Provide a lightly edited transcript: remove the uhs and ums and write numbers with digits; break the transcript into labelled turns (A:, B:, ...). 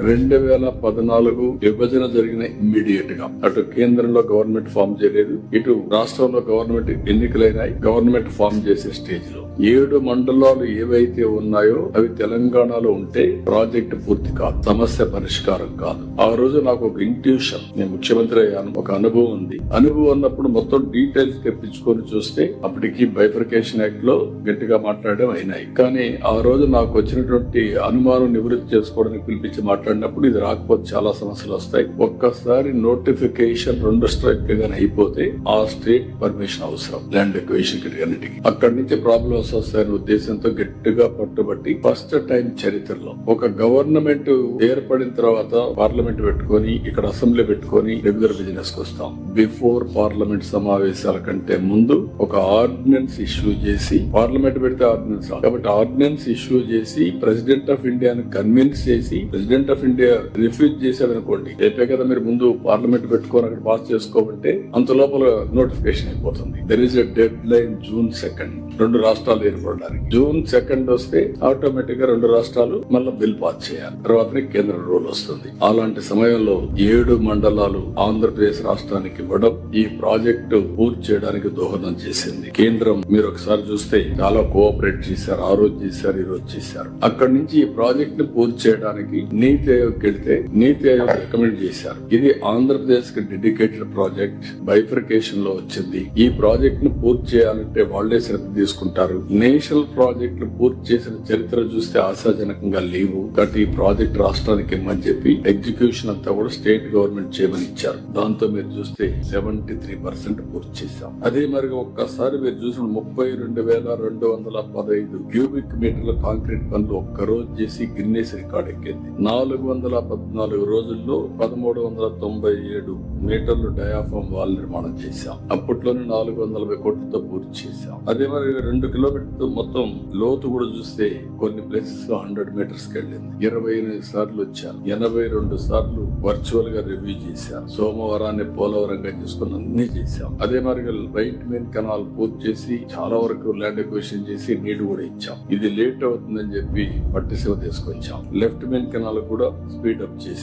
A: 2014 విభజన జరిగిన ఇమ్మీడియట్ గా అటు కేంద్రంలో గవర్నమెంట్ ఫామ్ చేయలేదు, ఇటు రాష్ట్రంలో గవర్నమెంట్ ఎన్నికలైనాయి. గవర్నమెంట్ ఫామ్ చేసే స్టేజ్ లో 7 మండలాలు ఏవైతే ఉన్నాయో అవి తెలంగాణలో ఉంటే ప్రాజెక్ట్ పూర్తి కాదు, సమస్య పరిష్కారం కాదు. ఆ రోజు నాకు ఒక ఇంట్యూషన్, నేను ముఖ్యమంత్రి అయ్యాను, ఒక అనుభవం ఉంది. అనుభవం ఉన్నప్పుడు మొత్తం డీటెయిల్స్ తెప్పించుకొని చూస్తే అప్పటికి బైఫర్కేషన్ యాక్ట్ లో గట్టిగా మాట్లాడడం అయినాయి. కానీ ఆ రోజు నాకు వచ్చినటువంటి అనుమానం నివృత్తి చేసుకోవడానికి పిలిపించి మాట్లాడినప్పుడు ఇది రాకపోతే చాలా సమస్యలు వస్తాయి. ఒక్కసారి నోటిఫికేషన్ 2 స్ట్రైక్ గానీ అయిపోతే ఆ స్టేట్ పర్మిషన్ అవసరం, ల్యాండ్ ఎక్విజిషన్ అన్నిటికీ. అక్కడి నుంచి ప్రాబ్లమ్స్ వస్తాయనే ఉద్దేశంతో గట్టిగా పట్టుబట్టి ఫస్ట్ టైం చరిత్రలో ఒక గవర్నమెంట్ ఏర్పడిన తర్వాత పార్లమెంట్ పెట్టుకొని ఇక్కడ అసెంబ్లీ పెట్టుకొని రెగ్యులర్ బిజినెస్ కు వస్తాం. బిఫోర్ పార్లమెంట్ సమావేశాల కంటే ముందు ఒక ఆర్డినెన్స్ ఇష్యూ చేసి, పార్లమెంట్ పెడితే ఆర్డినెన్స్ కాబట్టి ఆర్డినెన్స్ ఇష్యూ చేసి ప్రెసిడెంట్ ఆఫ్ ఇండియాను కన్విన్స్ చేసి, ప్రెసిడెంట్ ఆఫ్ ఇండియా రిఫ్యూజ్ చేశాడు అనుకోండి, రేపే కదా మీరు ముందు పార్లమెంట్ పెట్టుకొని అక్కడ పాస్ చేసుకోమంటే అంత లోపల నోటిఫికేషన్ అయిపోతుంది. There is a dead line June 2 2 రాష్ట్రాలు ఏర్పడడానికి. June 2 వస్తే ఆటోమేటిక్ గా 2 రాష్ట్రాలు మళ్ళీ బిల్ పాస్ చేయాలి, తర్వాతనే కేంద్ర రూల్ వస్తుంది. అలాంటి సమయంలో 7 మండలాలు ఆంధ్రప్రదేశ్ రాష్ట్రానికి ఇవ్వడం ఈ ప్రాజెక్టు పూర్తి చేయడానికి దోహదం చేసింది. కేంద్రం మీరు ఒకసారి చూస్తే చాలా కోఆపరేట్ చేశారు, ఆ రోజు చేశారు, ఈ రోజు చేశారు. అక్కడి నుంచి ఈ ప్రాజెక్ట్ ని పూర్తి చేయడానికి నీతి ఆయోగ్ వెళ్తే నీతి ఆయోగ్ రికమెండ్ చేశారు. ఇది ఆంధ్రప్రదేశ్ కి డెడికేటెడ్ ప్రాజెక్ట్, బైఫర్కేషన్ లో వచ్చింది. ఈ ప్రాజెక్ట్ ని పూర్తి చేయాలంటే వాళ్లే శ్రద్ధ తీసుకుంటారు. నేషనల్ ప్రాజెక్టులు పూర్తి చేసిన చరిత్ర చూస్తే ఆశాజనకంగా లేవు. కాబట్టి ఈ ప్రాజెక్ట్ రాష్ట్రానికి ఇమ్మని చెప్పి ఎగ్జిక్యూషన్ అంతా కూడా స్టేట్ గవర్నమెంట్ చేయమని ఇచ్చారు. దాంతో మీరు చూస్తే 73% పూర్తి చేశాం. అదే మరి ఒక్కసారి మీరు చూసిన 32,215 క్యూబిక్ మీటర్ల కాంక్రీట్ పనులు ఒక్కరోజు చేసి గిన్నెస్ రికార్డ్ ఎక్కింది. 414 రోజుల్లో 1397 మీటర్లు డయాఫామ్ వాల్ నిర్మాణం చేశాం. అప్పట్లోనే 440 కోట్లతో పూర్తి చేశాం. అదే మరి 2 కిలోమీటర్లు మొత్తం లోతు కూడా చూస్తే కొన్ని ప్లేసెస్ 100 మీటర్స్ కి వెళ్ళింది. 28 సార్లు వచ్చారు, 82 సార్లు వర్చువల్ గా రివ్యూ చేశారు. సోమవారాన్ని పోలవరంగా చేసుకుని అన్ని చేశాం. అదే మరి రైట్ మెయిన్ కెనాల్ పూర్తి చేసి చాలా వరకు ల్యాండ్ ఎక్విజిషన్ చేసి నీళ్లు కూడా ఇచ్చాం. ఇది లేట్ అవుతుందని చెప్పి పట్టిసీమ తీసుకొచ్చాం. లెఫ్ట్ మెయిన్ కెనాల్ కూడా స్పీడ్ అప్ చేసి